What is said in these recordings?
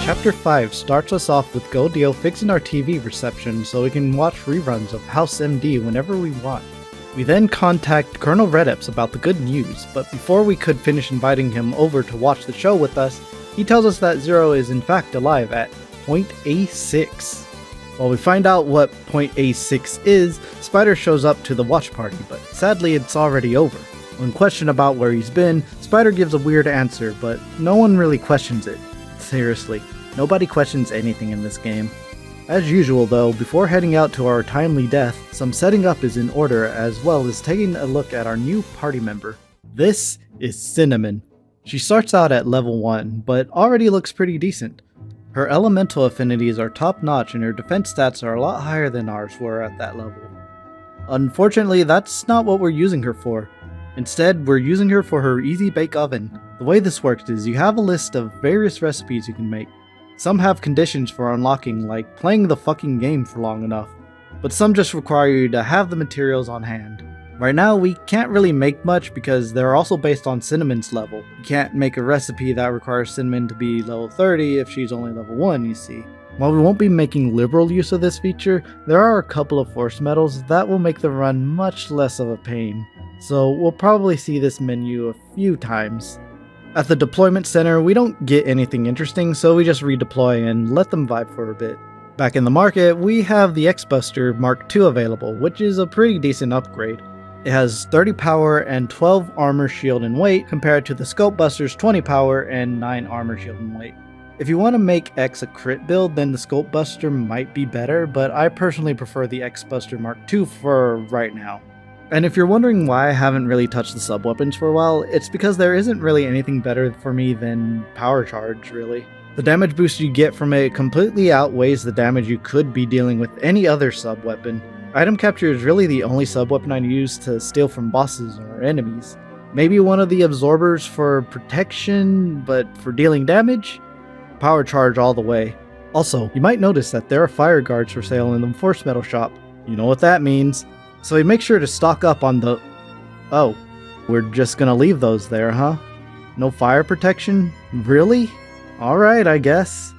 Chapter 5 starts us off with Goldio fixing our TV reception so we can watch reruns of House MD whenever we want. We then contact Colonel Redeps about the good news, but before we could finish inviting him over to watch the show with us, he tells us that Zero is in fact alive at Point A6. While we find out what Point A6 is, Spider shows up to the watch party, but sadly it's already over. When questioned about where he's been, Spider gives a weird answer, but no one really questions it. Seriously, nobody questions anything in this game. As usual though, before heading out to our timely death, some setting up is in order as well as taking a look at our new party member. This is Cinnamon. She starts out at level 1, but already looks pretty decent. Her elemental affinities are top notch and her defense stats are a lot higher than ours were at that level. Unfortunately, that's not what we're using her for. Instead, we're using her for her easy bake oven. The way this works is you have a list of various recipes you can make. Some have conditions for unlocking, like playing the fucking game for long enough, but some just require you to have the materials on hand. Right now, we can't really make much because they're also based on Cinnamon's level. You can't make a recipe that requires Cinnamon to be level 30 if she's only level 1, you see. While we won't be making liberal use of this feature, there are a couple of force metals that will make the run much less of a pain. So we'll probably see this menu a few times. At the deployment center, we don't get anything interesting, so we just redeploy and let them vibe for a bit. Back in the market, we have the X-Buster Mark II available, which is a pretty decent upgrade. It has 30 power and 12 armor, shield, and weight, compared to the Scope Buster's 20 power and 9 armor, shield, and weight. If you want to make X a crit build, then the Scope Buster might be better, but I personally prefer the X-Buster Mark II for right now. And if you're wondering why I haven't really touched the sub-weapons for a while, it's because there isn't really anything better for me than Power Charge, really. The damage boost you get from it completely outweighs the damage you could be dealing with any other sub-weapon. Item capture is really the only sub-weapon I use to steal from bosses or enemies. Maybe one of the absorbers for protection, but for dealing damage? Power Charge all the way. Also, you might notice that there are fire guards for sale in the Force Metal shop. You know what that means. So we make sure to stock up on the... Oh, we're just gonna leave those there, huh? No fire protection? Really? Alright, I guess.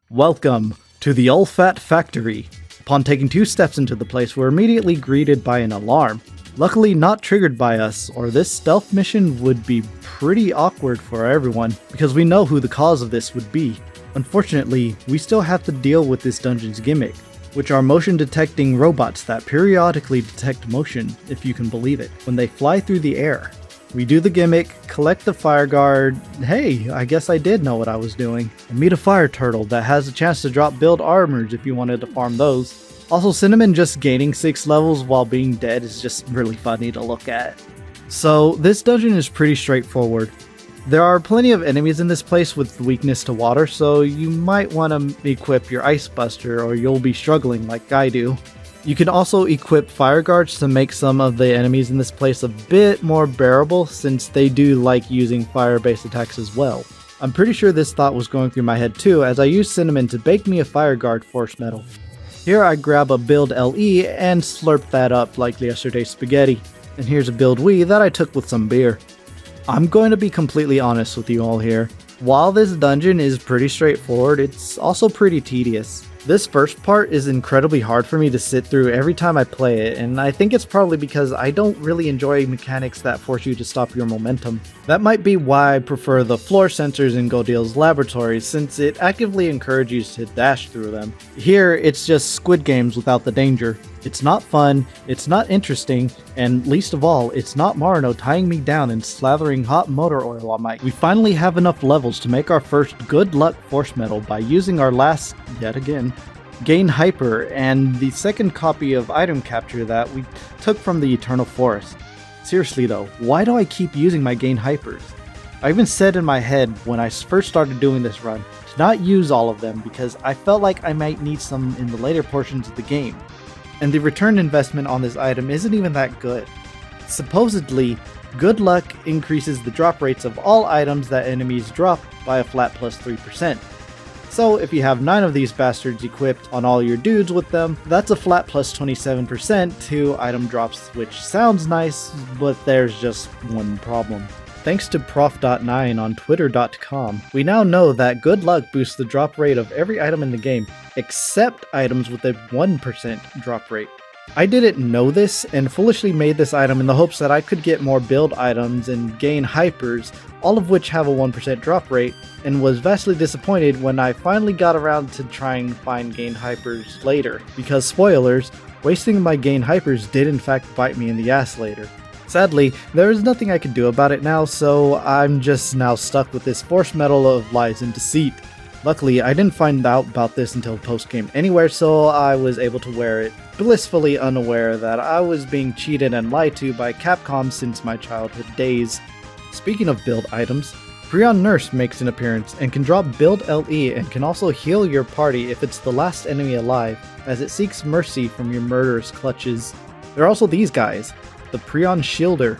Welcome to the Olfat Factory. Upon taking 2 steps into the place, we're immediately greeted by an alarm. Luckily not triggered by us, or this stealth mission would be pretty awkward for everyone, because we know who the cause of this would be. Unfortunately, we still have to deal with this dungeon's gimmick, which are motion detecting robots that periodically detect motion, if you can believe it, when they fly through the air. We do the gimmick, collect the fire guard, hey, I guess I did know what I was doing, and meet a fire turtle that has a chance to drop build armors if you wanted to farm those. Also, Cinnamon just gaining 6 levels while being dead is just really funny to look at. So this dungeon is pretty straightforward. There are plenty of enemies in this place with weakness to water, so you might want to equip your Ice Buster or you'll be struggling like I do. You can also equip fire guards to make some of the enemies in this place a bit more bearable, since they do like using fire-based attacks as well. I'm pretty sure this thought was going through my head too, as I used Cinnamon to bake me a fire guard force metal. Here I grab a build LE and slurp that up like yesterday's spaghetti. And here's a build Wii that I took with some beer. I'm going to be completely honest with you all here. While this dungeon is pretty straightforward, it's also pretty tedious. This first part is incredibly hard for me to sit through every time I play it, and I think it's probably because I don't really enjoy mechanics that force you to stop your momentum. That might be why I prefer the floor sensors in Godil's laboratory, since it actively encourages you to dash through them. Here, it's just Squid Games without the danger. It's not fun, it's not interesting, and least of all, it's not Marino tying me down and slathering hot motor oil on my... We finally have enough levels to make our first good luck force metal by using our last, yet again, Gain Hyper and the second copy of item capture that we took from the Eternal Forest. Seriously though, why do I keep using my Gain Hypers? I even said in my head when I first started doing this run to not use all of them because I felt like I might need some in the later portions of the game. And the return investment on this item isn't even that good. Supposedly, good luck increases the drop rates of all items that enemies drop by a flat plus 3%. So if you have 9 of these bastards equipped on all your dudes with them, that's a flat plus 27% to item drops, which sounds nice, but there's just one problem. Thanks to prof.9 on twitter.com, we now know that good luck boosts the drop rate of every item in the game, except items with a 1% drop rate. I didn't know this and foolishly made this item in the hopes that I could get more build items and gain hypers, all of which have a 1% drop rate, and was vastly disappointed when I finally got around to trying to find gain hypers later, because spoilers, wasting my gain hypers did in fact bite me in the ass later. Sadly, there is nothing I can do about it now, so I'm just now stuck with this force medal of lies and deceit. Luckily, I didn't find out about this until post-game anywhere, so I was able to wear it, blissfully unaware that I was being cheated and lied to by Capcom since my childhood days. Speaking of build items, Prion Nurse makes an appearance and can drop build LE and can also heal your party if it's the last enemy alive, as it seeks mercy from your murderous clutches. There are also these guys, the Prion Shielder,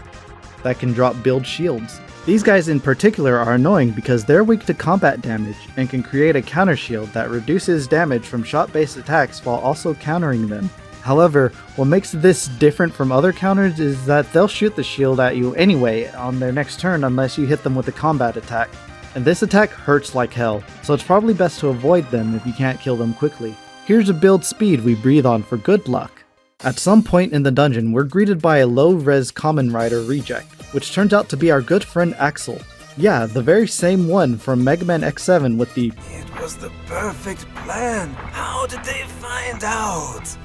that can drop build shields. These guys in particular are annoying because they're weak to combat damage and can create a counter shield that reduces damage from shot-based attacks while also countering them. However, what makes this different from other counters is that they'll shoot the shield at you anyway on their next turn unless you hit them with a combat attack. And this attack hurts like hell, so it's probably best to avoid them if you can't kill them quickly. Here's a build speed we breathe on for good luck. At some point in the dungeon, we're greeted by a low-res Kamen Rider reject, which turns out to be our good friend Axel. Yeah, the very same one from Megaman X7 with the "It was the perfect plan. How did they find out?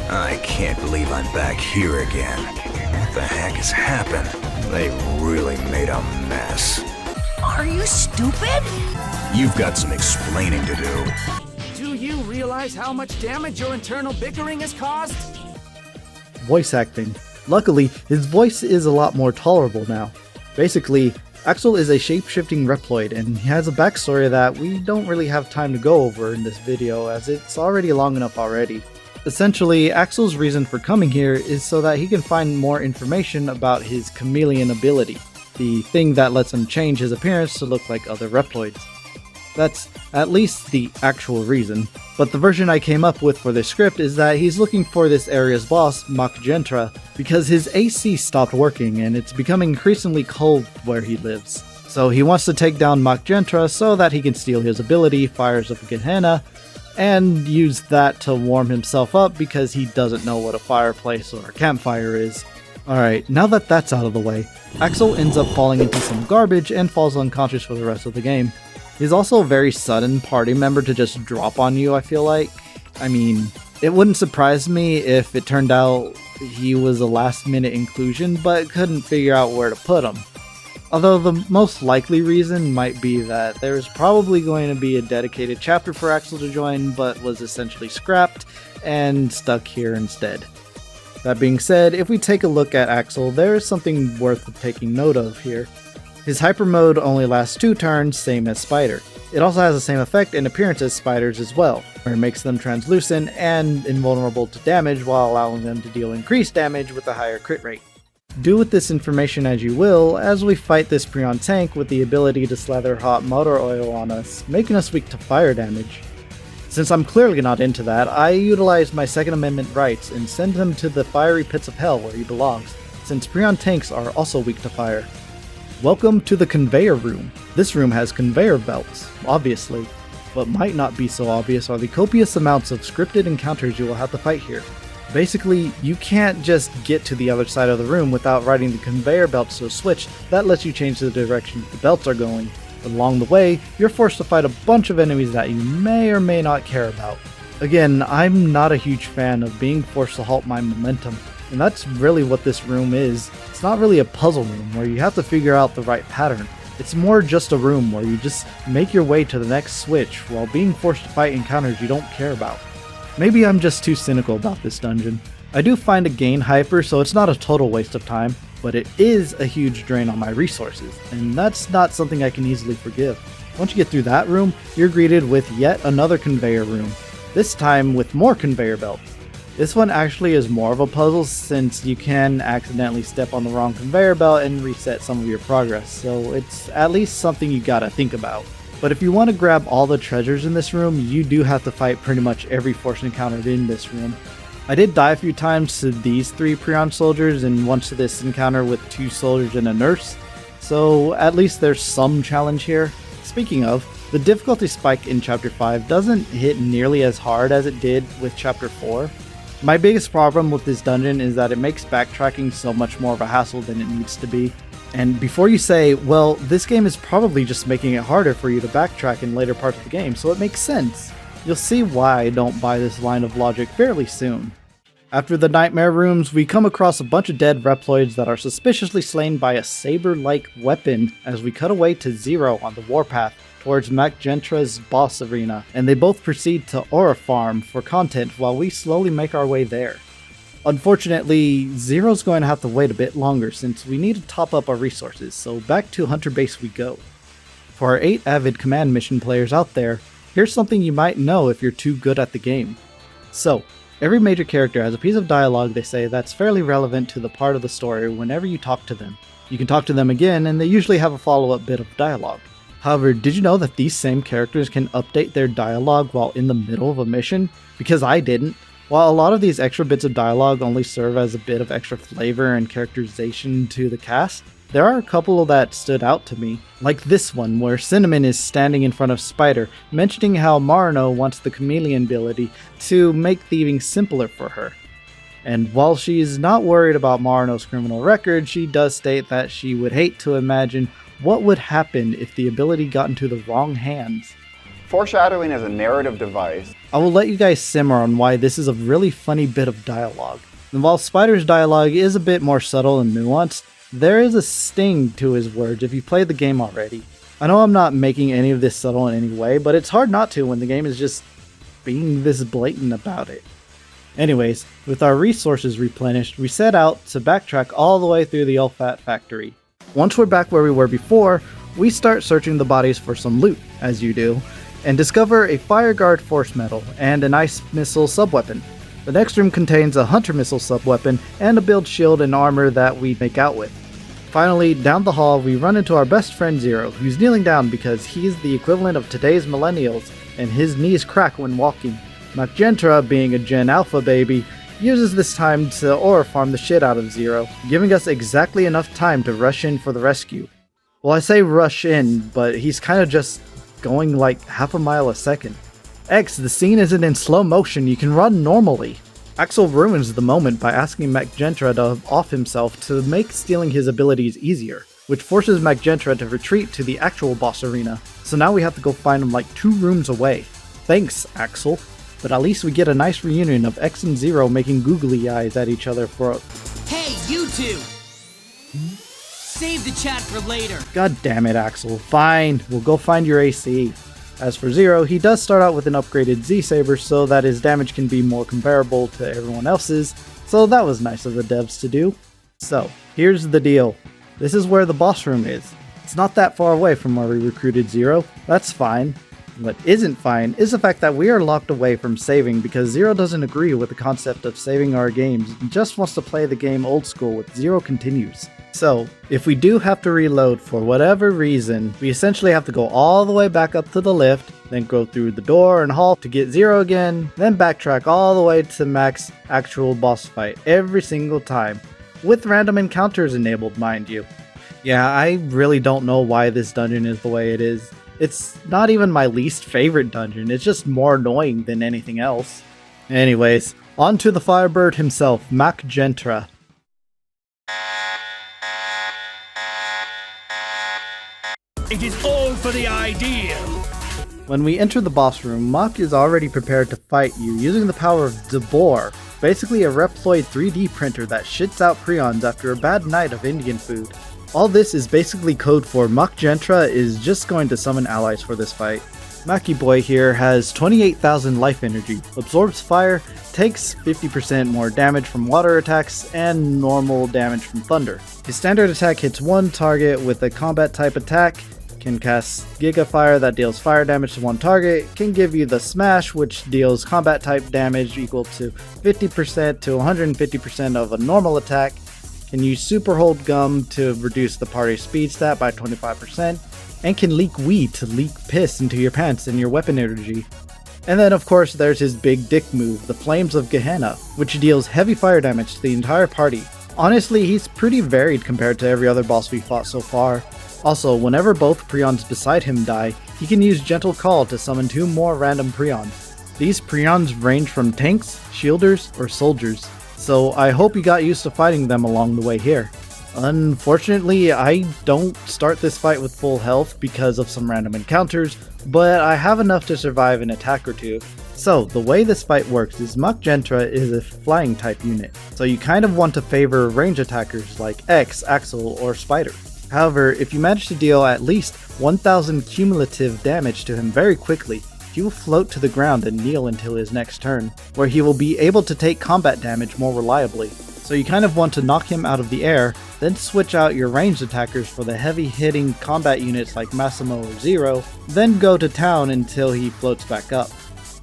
I can't believe I'm back here again. What the heck has happened? They really made a mess. Are you stupid? You've got some explaining to do." Do you realize how much damage your internal bickering has caused? voice acting. Luckily, his voice is a lot more tolerable now. Basically, Axel is a shape-shifting Reploid, and he has a backstory that we don't really have time to go over in this video as it's already long enough already. Essentially, Axel's reason for coming here is so that he can find more information about his chameleon ability, the thing that lets him change his appearance to look like other Reploids. That's at least the actual reason, but the version I came up with for this script is that he's looking for this area's boss, Mach Gentra, because his AC stopped working and it's becoming increasingly cold where he lives. So he wants to take down Mach Gentra so that he can steal his ability, Fires of Gehenna, and use that to warm himself up because he doesn't know what a fireplace or a campfire is. Alright, now that that's out of the way, Axel ends up falling into some garbage and falls unconscious for the rest of the game. He's also a very sudden party member to just drop on you, I feel like. I mean, it wouldn't surprise me if it turned out he was a last minute inclusion, but couldn't figure out where to put him. Although the most likely reason might be that there's probably going to be a dedicated chapter for Axel to join, but was essentially scrapped and stuck here instead. That being said, if we take a look at Axel, there is something worth taking note of here. His hyper mode only lasts 2 turns, same as Spider. It also has the same effect and appearance as Spider's as well, where it makes them translucent and invulnerable to damage while allowing them to deal increased damage with a higher crit rate. Do with this information as you will, as we fight this Prion tank with the ability to slather hot motor oil on us, making us weak to fire damage. Since I'm clearly not into that, I utilize my Second Amendment rights and send him to the fiery pits of hell where he belongs, since Prion tanks are also weak to fire. Welcome to the conveyor room. This room has conveyor belts, obviously. What might not be so obvious are the copious amounts of scripted encounters you will have to fight here. Basically, you can't just get to the other side of the room without riding the conveyor belts to a switch that lets you change the direction the belts are going. Along the way, you're forced to fight a bunch of enemies that you may or may not care about. Again, I'm not a huge fan of being forced to halt my momentum, and that's really what this room is. It's not really a puzzle room where you have to figure out the right pattern. It's more just a room where you just make your way to the next switch while being forced to fight encounters you don't care about. Maybe I'm just too cynical about this dungeon. I do find a gain hyper, so it's not a total waste of time, but it is a huge drain on my resources, and that's not something I can easily forgive. Once you get through that room, you're greeted with yet another conveyor room, this time with more conveyor belts. This one actually is more of a puzzle since you can accidentally step on the wrong conveyor belt and reset some of your progress, so it's at least something you gotta think about. But if you want to grab all the treasures in this room, you do have to fight pretty much every force encountered in this room. I did die a few times to these 3 Prion soldiers and once to this encounter with 2 soldiers and a nurse, so at least there's some challenge here. Speaking of, the difficulty spike in Chapter 5 doesn't hit nearly as hard as it did with Chapter 4. My biggest problem with this dungeon is that it makes backtracking so much more of a hassle than it needs to be. And before you say, well, this game is probably just making it harder for you to backtrack in later parts of the game, so it makes sense. You'll see why I don't buy this line of logic fairly soon. After the nightmare rooms, we come across a bunch of dead Reploids that are suspiciously slain by a saber-like weapon as we cut away to Zero on the warpath towards Mach Gentra's boss arena, and they both proceed to Aura Farm for content while we slowly make our way there. Unfortunately, Zero's going to have to wait a bit longer since we need to top up our resources, so back to Hunter Base we go. For our 8 avid command mission players out there, here's something you might know if you're too good at the game. So, every major character has a piece of dialogue they say that's fairly relevant to the part of the story whenever you talk to them. You can talk to them again and they usually have a follow-up bit of dialogue. However, did you know that these same characters can update their dialogue while in the middle of a mission? Because I didn't. While a lot of these extra bits of dialogue only serve as a bit of extra flavor and characterization to the cast, there are a couple that stood out to me. Like this one, where Cinnamon is standing in front of Spider, mentioning how Marino wants the chameleon ability to make thieving simpler for her. And while she's not worried about Marino's criminal record, she does state that she would hate to imagine what would happen if the ability got into the wrong hands. Foreshadowing is a narrative device. I will let you guys simmer on why this is a really funny bit of dialogue. And while Spider's dialogue is a bit more subtle and nuanced, there is a sting to his words if you played the game already. I know I'm not making any of this subtle in any way, but it's hard not to when the game is just being this blatant about it. Anyways, with our resources replenished, we set out to backtrack all the way through the Ulfat factory. Once we're back where we were before, we start searching the bodies for some loot, as you do, and discover a Fire Guard force medal and an ice missile subweapon. The next room contains a hunter missile subweapon and a build shield and armor that we make out with. Finally, down the hall we run into our best friend Zero, who's kneeling down because he's the equivalent of today's millennials and his knees crack when walking. Mach Gentra, being a Gen Alpha baby, uses this time to aura farm the shit out of Zero, giving us exactly enough time to rush in for the rescue. Well, I say rush in, but he's kinda just going like half a mile a second. X, the scene isn't in slow motion, you can run normally. Axel ruins the moment by asking Mach Gentra to off himself to make stealing his abilities easier, which forces Mach Gentra to retreat to the actual boss arena, so now we have to go find him like 2 rooms away. Thanks, Axel. But at least we get a nice reunion of X and Zero making googly eyes at each other for a— Hey, you two! Save the chat for later. God damn it, Axel. Fine, we'll go find your AC. As for Zero, he does start out with an upgraded Z-Saber so that his damage can be more comparable to everyone else's, so that was nice of the devs to do. So, here's the deal. This is where the boss room is. It's not that far away from where we recruited Zero. That's fine. What isn't fine is the fact that we are locked away from saving because Zero doesn't agree with the concept of saving our games and just wants to play the game old school with Zero continues. So, if we do have to reload for whatever reason, we essentially have to go all the way back up to the lift, then go through the door and hall to get Zero again, then backtrack all the way to Mach's actual boss fight every single time, with random encounters enabled, mind you. Yeah, I really don't know why this dungeon is the way it is. It's not even my least favorite dungeon, it's just more annoying than anything else. Anyways, on to the Firebird himself, Mach Gentra. It is all for the ideal. When we enter the boss room, Mach is already prepared to fight you using the power of Debor, basically a Reploid 3D printer that shits out prions after a bad night of Indian food. All this is basically code for Mach Gentra is just going to summon allies for this fight. Mackie Boy here has 28,000 life energy, absorbs fire, takes 50% more damage from water attacks, and normal damage from thunder. His standard attack hits one target with a combat type attack, can cast Giga Fire that deals fire damage to one target, can give you the Smash which deals combat type damage equal to 50% to 150% of a normal attack, can use Super Hold Gum to reduce the party speed stat by 25%, and can leak weed to leak piss into your pants and your weapon energy. And then of course there's his big dick move, the Flames of Gehenna, which deals heavy fire damage to the entire party. Honestly, he's pretty varied compared to every other boss we fought so far. Also, whenever both Prions beside him die, he can use Gentle Call to summon 2 more random Prions. These Prions range from tanks, shielders, or soldiers, so I hope you got used to fighting them along the way here. Unfortunately, I don't start this fight with full health because of some random encounters, but I have enough to survive an attack or 2. So, the way this fight works is Mach Gentra is a flying type unit, so you kind of want to favor range attackers like X, Axel, or Spider. However, if you manage to deal at least 1000 cumulative damage to him very quickly, he will float to the ground and kneel until his next turn, where he will be able to take combat damage more reliably. So you kind of want to knock him out of the air, then switch out your ranged attackers for the heavy hitting combat units like Massimo or Zero, then go to town until he floats back up.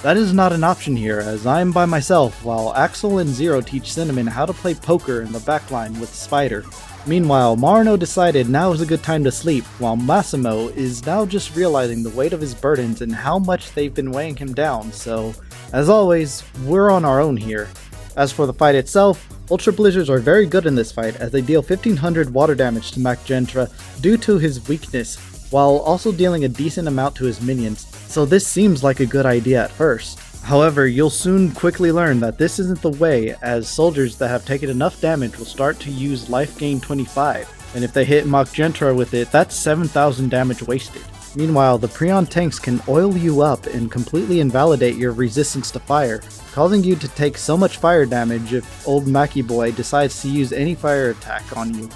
That is not an option here, as I am by myself while Axel and Zero teach Cinnamon how to play poker in the backline with Spider. Meanwhile, Marino decided now is a good time to sleep, while Massimo is now just realizing the weight of his burdens and how much they've been weighing him down, so as always, we're on our own here. As for the fight itself, Ultra Blizzards are very good in this fight as they deal 1500 water damage to Mach Gentra due to his weakness, while also dealing a decent amount to his minions, so this seems like a good idea at first. However, you'll soon quickly learn that this isn't the way, as soldiers that have taken enough damage will start to use life gain 25, and if they hit Mach Gentra with it, that's 7000 damage wasted. Meanwhile, the Prion tanks can oil you up and completely invalidate your resistance to fire, causing you to take so much fire damage if old Mackie boy decides to use any fire attack on you.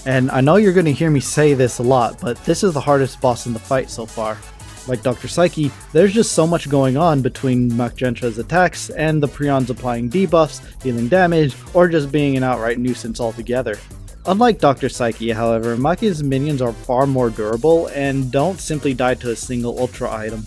And I know you're going to hear me say this a lot, but this is the hardest boss in the fight so far. Like Dr. Psyche, there's just so much going on between Mach Gentra's attacks and the Prions applying debuffs, dealing damage, or just being an outright nuisance altogether. Unlike Dr. Psyche, however, Machi's minions are far more durable and don't simply die to a single Ultra item.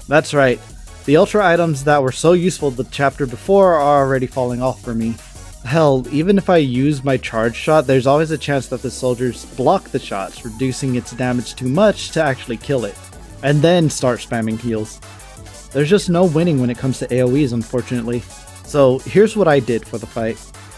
That's right, the Ultra items that were so useful the chapter before are already falling off for me. Hell, even if I use my charge shot, there's always a chance that the soldiers block the shots, reducing its damage too much to actually kill it, and then start spamming heals. There's just no winning when it comes to AoEs, unfortunately. So here's what I did for the fight.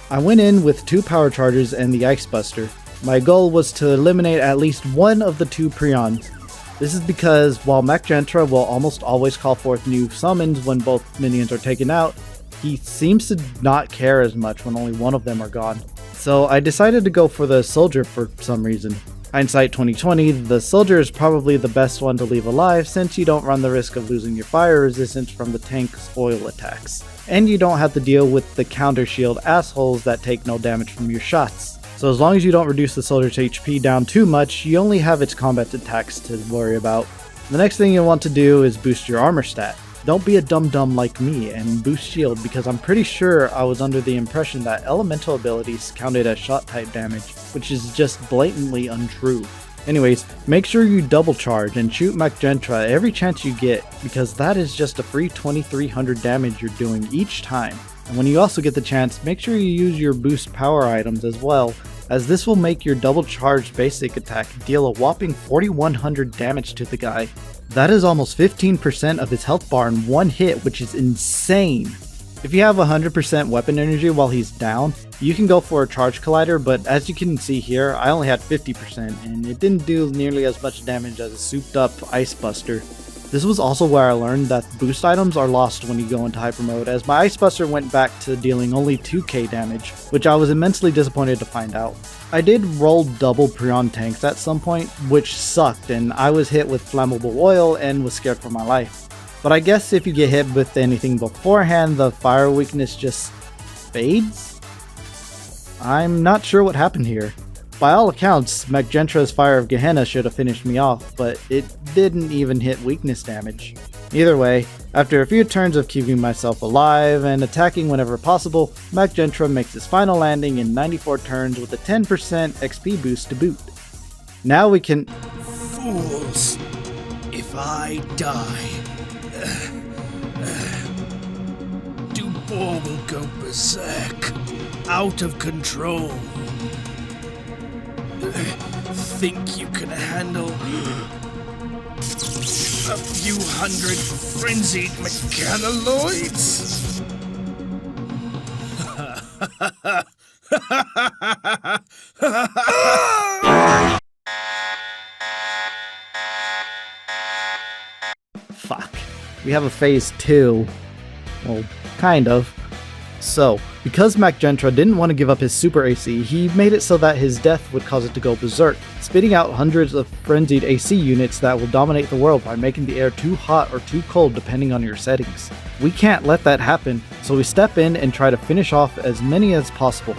I went in with 2 power charges and the Ice Buster. My goal was to eliminate at least one of the 2 Prions. This is because while Mach Gentra will almost always call forth new summons when both minions are taken out, he seems to not care as much when only one of them are gone. So I decided to go for the soldier for some reason. Hindsight 2020, the soldier is probably the best one to leave alive since you don't run the risk of losing your fire resistance from the tank's oil attacks. And you don't have to deal with the counter shield assholes that take no damage from your shots. So as long as you don't reduce the soldier's HP down too much, you only have its combat attacks to worry about. The next thing you'll want to do is boost your armor stat. Don't be a dum-dum like me and boost shield, because I'm pretty sure I was under the impression that elemental abilities counted as shot type damage, which is just blatantly untrue. Anyways, make sure you double charge and shoot Mach Gentra every chance you get, because that is just a free 2300 damage you're doing each time. And when you also get the chance, make sure you use your boost power items as well, as this will make your double charged basic attack deal a whopping 4100 damage to the guy. That is almost 15% of his health bar in one hit, which is insane. If you have 100% weapon energy while he's down, you can go for a charge collider, but as you can see here, I only had 50% and it didn't do nearly as much damage as a souped up Ice Buster. This was also where I learned that boost items are lost when you go into hyper mode, as my Ice Buster went back to dealing only 2k damage, which I was immensely disappointed to find out. I did roll double Prion tanks at some point, which sucked, and I was hit with flammable oil and was scared for my life. But I guess if you get hit with anything beforehand, the fire weakness just fades? I'm not sure what happened here. By all accounts, Mach Gentra's Fire of Gehenna should have finished me off, but it didn't even hit weakness damage. Either way, after a few turns of keeping myself alive and attacking whenever possible, Mach Gentra makes his final landing in 94 turns with a 10% XP boost to boot. Now we can... Fools! If I die... Dubois will go berserk. Out of control. Think you can handle a few hundred frenzied mechanaloids? have a phase 2. Well, kind of. So, because Mach Gentra didn't want to give up his super AC, he made it so that his death would cause it to go berserk, spitting out hundreds of frenzied AC units that will dominate the world by making the air too hot or too cold depending on your settings. We can't let that happen, so we step in and try to finish off as many as possible.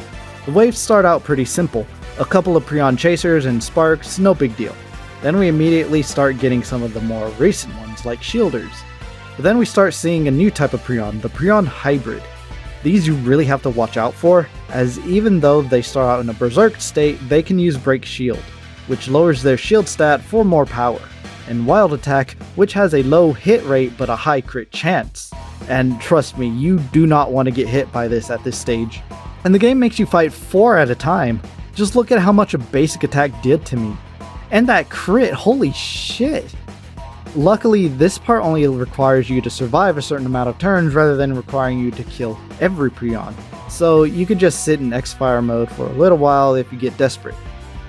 The waves start out pretty simple, a couple of Prion chasers and sparks, no big deal. Then we immediately start getting some of the more recent ones like shielders. But then we start seeing a new type of Prion, the Prion hybrid. These you really have to watch out for, as even though they start out in a berserk state, they can use Break Shield, which lowers their shield stat for more power, and Wild Attack, which has a low hit rate but a high crit chance. And trust me, you do not want to get hit by this at this stage. And the game makes you fight 4 at a time. Just look at how much a basic attack did to me. And that crit, holy shit! Luckily, this part only requires you to survive a certain amount of turns rather than requiring you to kill every Prion, so you could just sit in X-Fire mode for a little while if you get desperate.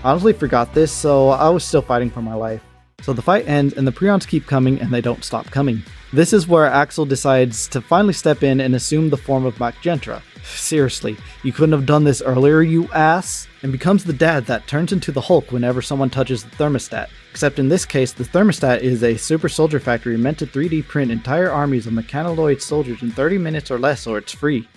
I honestly forgot this, so I was still fighting for my life. So the fight ends and the Prions keep coming and they don't stop coming. This is where Axel decides to finally step in and assume the form of Mach Gentra. Seriously, you couldn't have done this earlier, you ass? And becomes the dad that turns into the Hulk whenever someone touches the thermostat. Except in this case, the thermostat is a super soldier factory meant to 3D print entire armies of mechanoloid soldiers in 30 minutes or less, or it's free.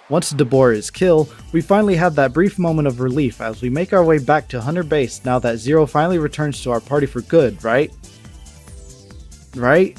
Once Debor is killed, we finally have that brief moment of relief as we make our way back to Hunter Base now that Zero finally returns to our party for good, right? Right?